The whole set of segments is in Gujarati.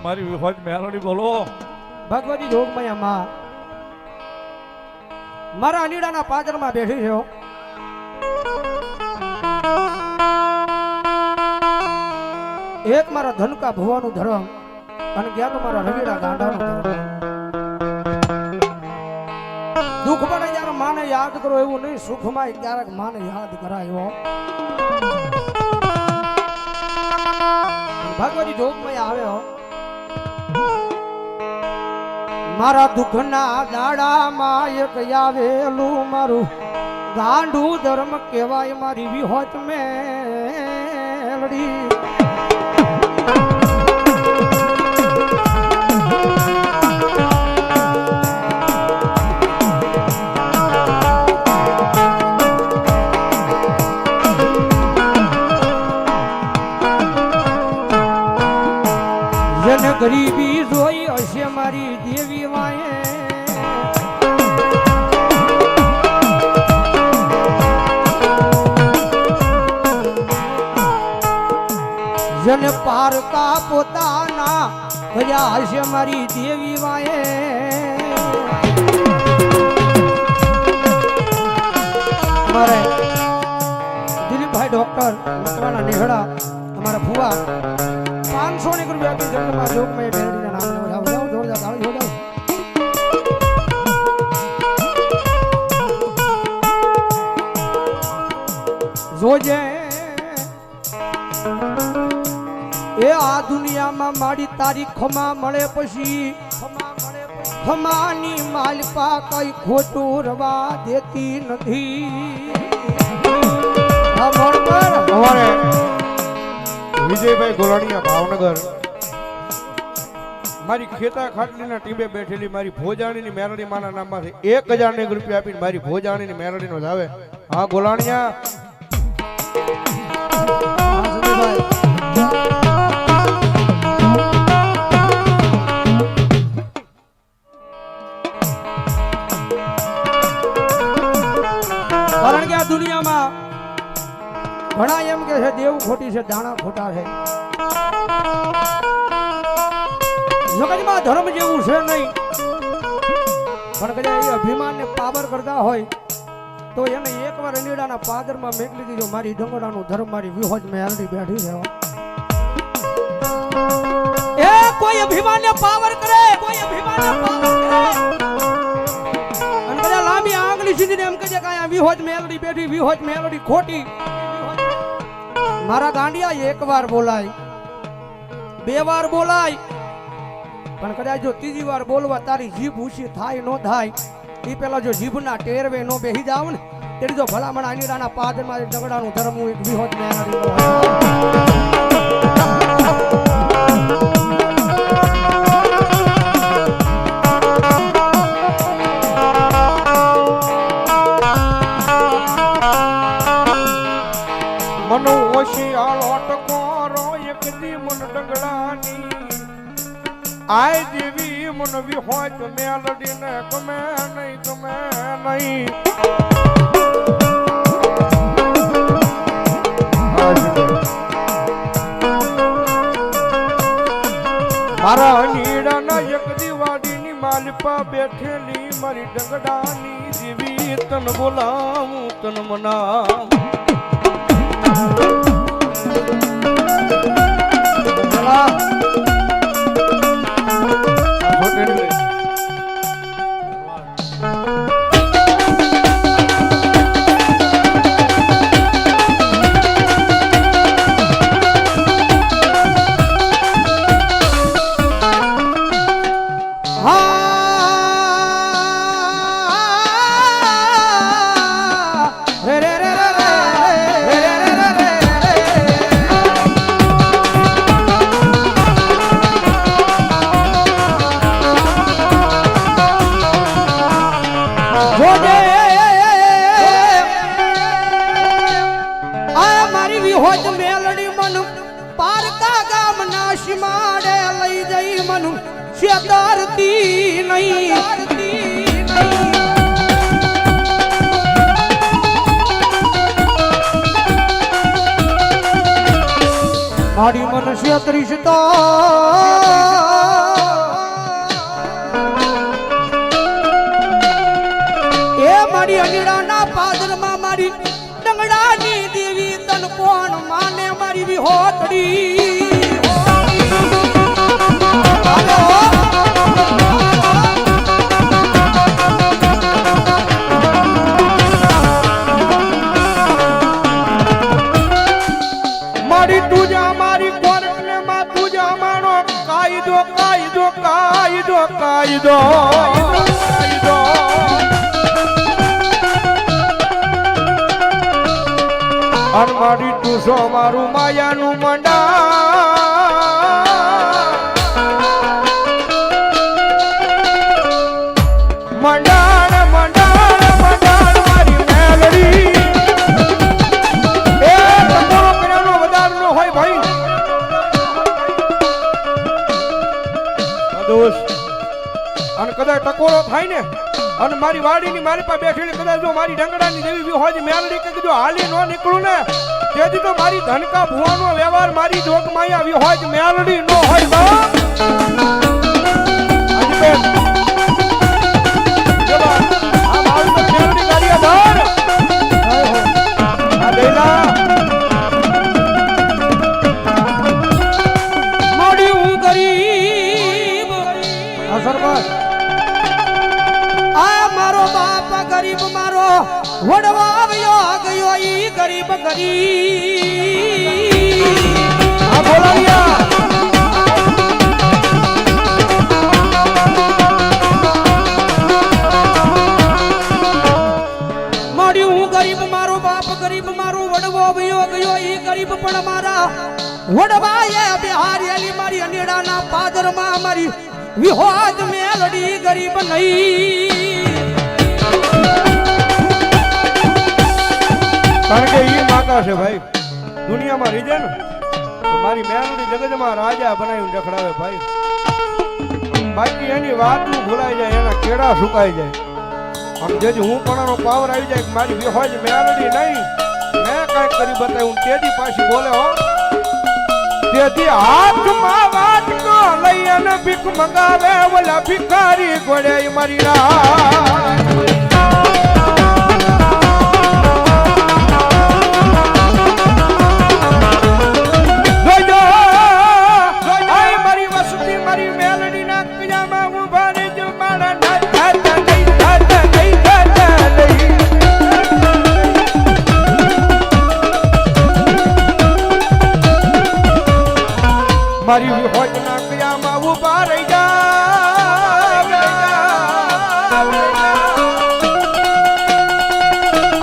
મારી વિહોજ મેલડી બોલો. ભગવતી જોગમયા માં મારા અલીડાના પાદરમાં બેઠી છે. એક મારા ધનકા ભુવાનું ધર્મ અને ગયા તો મારા રવિડા ગાંડાનું ધર્મ. દુઃખ પડે જ્યારે માને યાદ કરો એવું નહીં, સુખમાં ક્યારેક માને યાદ કરાયો. ભગવતી જોગમયા આવ્યો. મારા દુઃખના દાડામાં એક આવેલું મારું ગાંડું ધર્મ કહેવાય મારી વિહોત મેલડી. જન ગરીબી જોઈ હશે મારી દેવી માએ, જન પારકા પોતાના ભર્યા હશે મારી દેવી માએ. મારે દિલીપભાઈ ડોક્ટર મકવાના નેહડા અમારા ફુવા 500 રૂપિયા આપી જન્મમાં જોગમય મેલડીના નામને વધાવો. જાઓ જોરદાર તાળી હો જાઓ. જોજે એ આ દુનિયામાં મારી તારી ખમા મળે પછી ખમાની માલપા કઈ ખોટું રવા દેતી નથી. હા બરોબર. અમારે વિજયભાઈ ગોલાણીયા ભાવનગર મારી ખેતા ખાટલીના ટીમે બેઠેલી મારી ભોજાણીની મેલડી માના નામમાંથી 1000 રૂપિયા આપીને મારી ભોજાણીની મેલડીનો જ આવે. હા ગોલાણીયા. કારણ કે આ દુનિયામાં ઘણા એમ કે છે દેવ ખોટી છે, દાણા ખોટા છે. જગતમાં ધર્મ જેવું છે નહીં, પણ કદાચ એ અભિમાનને પાવર કરતા હોય તો એને એકવાર અલીડાના પાદરમાં મેકલી દીધો. મારી ડંગોડાનું ધર્મ મારી વિહોજ મેલડી બેઠી છે. એ કોઈ અભિમાનને પાવર કરે, કોઈ અભિમાનને પાવર કરે અને કદાચ લાંબી આંગળી સીધીને એમ કહે કે આ વિહોજ મેલડી બેઠી, વિહોજ મેલડી ખોટી. મારા ગાંડિયા એક વાર બોલાય, 2 વાર બોલાય, પણ કદાચ જો 3જી વાર બોલવા તારી જીભ ઊંચી થાય ન થાય એ પેલા જો જીભના ટેરવે નો બેહી જાવ ને તેની જો ભલામણ અલીડાના પાદરમાં ડગડાનું ધર્મ એક વિહોજ મેલડી. મનો ઓશિયાળો ટકોરો એક દી મન ડગડાની આય દેવી મન વિહોજ મેલડીને ગમે નહીં, ગમે નહીં. મારા નીડાના એક દિવાળીની માલપા બેઠેલી મારી ડગડાની દેવી તન બોલાવું તન મનાવું. છેતરતી નહીં મારી મન છેતરીશ તો કોણ માને મારી વિહોતડી મારી તુજા મારી કોરને માં તુજા માનો કાયદો કાયદો કાયદો કાયદો કાયદો અન મારી તુસો મારું માયાનું મંડા મંડાણ મંડાણ મંડાણ મારી મેલડી એ તમોરો કર્યાનો વધારનો હોય ભાઈ દોસ્ત અને કદાચ ટકોરો થાય ને અને મારી વાડીની મારી પાસે બેઠેલી કદાચ જો મારી ડંગડાની જેવી હોય મેલડી કે કીધું હાલી નો નીકળું ને તેથી તો મારી ધનકા ભુવાનો વ્યવહાર મારી જોગ માયા હોય મેલડી નો હોય બા આજબેન જબા આ મારું તો મેલડી ગાડીયા ધર આ દેલા મોડી હું ગરીબ સરપંચ આ મારો બાપ ગરીબ મારો વડવા આવ્યો ગયો ઈ ગરીબ ગરીબ આ બોલાવ્યા મોડી હું ગરીબ મારો બાપ ગરીબ મારો વડવો આવ્યો ગયો ઈ ગરીબ પણ મારા વડવાએ બિહારેલી મારી અનેડાના પાદરમાં મારી વિહોદ મેલડી ગરીબ નહીં કારણ કે ઈ માતા છે ભાઈ દુનિયામાં રીજે ને તો મારી મેલડી જગતમાં રાજા બનાવીને રખડાવે ભાઈ બાકી એની વાતું ભૂલાઈ જાય એના કેળા સુકાઈ જાય આમ જેથી હું પણાનો પાવર આવી જાય કે મારી વિહોજ મેલડી નહીં મેં કાંઈક કરી બતાવ્યું તેથી પાછી બોલે હો તેથી હાથમાં વાટકો લઈ અને ભીખ મંગાવે ઓલા ભિખારી ગોળે મારી મારી વસતી મારી મેલડી ના કજામાં ઉભા રહેજો મારા મારી વિહોજના ક્રિયામાં ઉભા રહી જા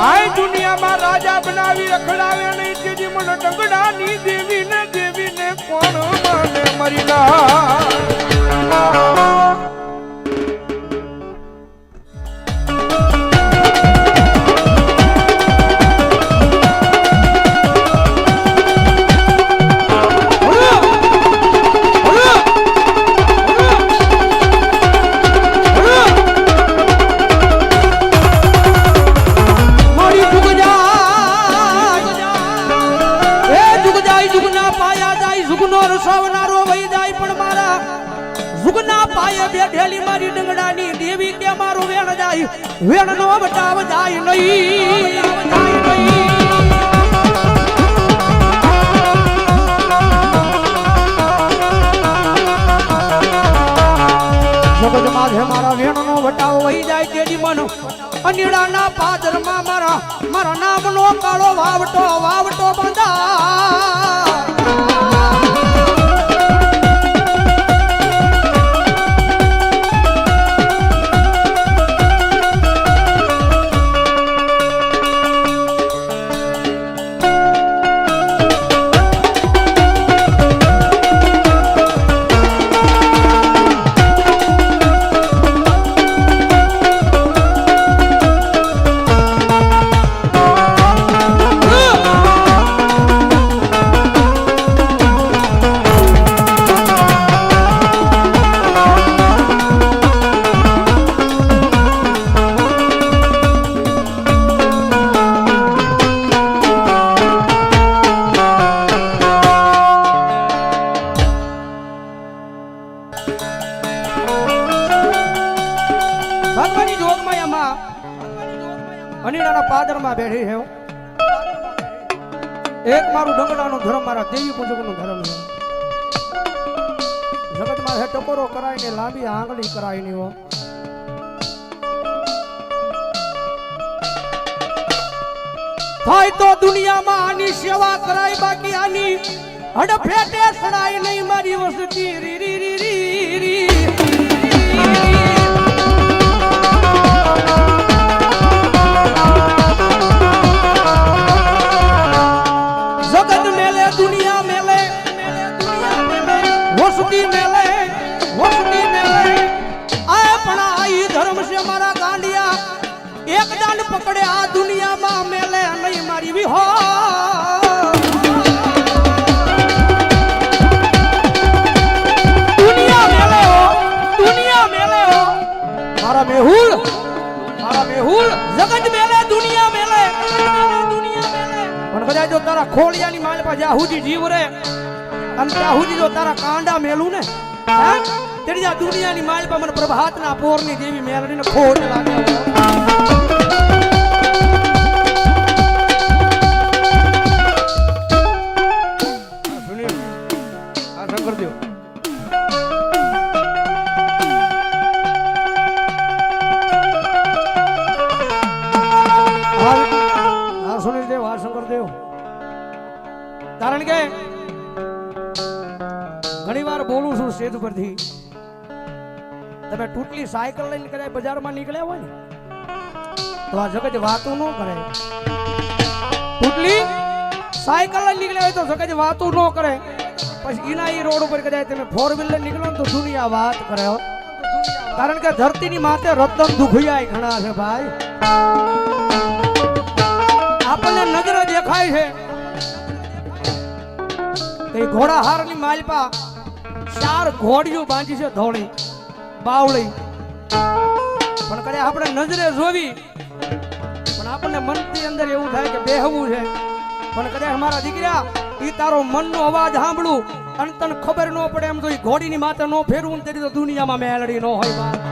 આ દુનિયામાં રાજા બનાવી રખડાવે નહીં તેથી મને ડંગડાની દેવીને કોણ માને મરી બેઠેલી મારી ડંગડાની દેવી કે મારું વેણ જાય વેણ નો બટાવ જાય નહીં જગત માધે મારા વેણ નો બટાવ વહી જાય તેજી મન અનીડાના પાદરમાં મારા નામનો કાળો વાવટો બંધા એક મારું ડંગડાનો ધર્મ મારા દેવી પૂજકનો ધર્મ છે. જગતમાં હે ટકોરો કરાય ને લાંબી આંગળી કરાય ની હો. થાય તો દુનિયામાં આની સેવા કરાય, બાકી આની હડફેટે સડાય નહીં મારી વસતી રી રી રી રી રી. જગત મેલે દુનિયા મેલે વસતી મેલે વસતી મેલે આ પણ આ ઈ ધર્મ છે મારા ગાંડિયા. એક દાન પકડે આ દુનિયામાં મેલે નહીં મારી વિહો. દુનિયા મેલે હો, દુનિયા મેલે હો મારા મેહુલ, મારા મેહુલ. જગત મેલે દુનિયા મેલે, દુનિયા મેલે. પણ કદાચ જો તારા ખોળિયાની માલ પર જ્યાં સુધી જીવ રે અને ત્યાં સુધી જો તારા કાંડા મેલું ને તેડી આ દુનિયાની માલ પર મને પ્રભાતના પોરની દેવી મેલડીને ખોટ લાગે. કારણ કે ઘણી વાર બોલું છું સ્ટેજ પરથી, તમે તૂટલી સાયકલ લઈને કદાચ બજારમાં નીકળ્યા હોય ને તો આ જગત વાતું ન કરે. તૂટલી સાયકલ લઈને નીકળ્યા હોય તો જગત વાતું ન કરે. પછી એના એ રોડ ઉપર કદાચ તમે 4 વ્હીલર નીકળો ને તો દુનિયા વાત કરે. કારણ કે ધરતીની માથે રતન દુખિયા ઘણા છે ભાઈ. આપણને નજરે દેખાય છે કે ઘોડાહારની માલપા 4 ઘોડીઓ બાંધી છે, ધોળી બાવળી. પણ કદાચ આપણે નજરે જોવી પણ આપણને મનની અંદર એવું થાય કે બેહવું છે. પણ કદાચ મારા દીકરા ઈ તારો મનનો અવાજ સાંભળું અને તને ખબર ન પડે એમ તો ઈ ઘોડીની માથે ન ફેરવું ને તેની તો દુનિયામાં મેલડી ન હોય.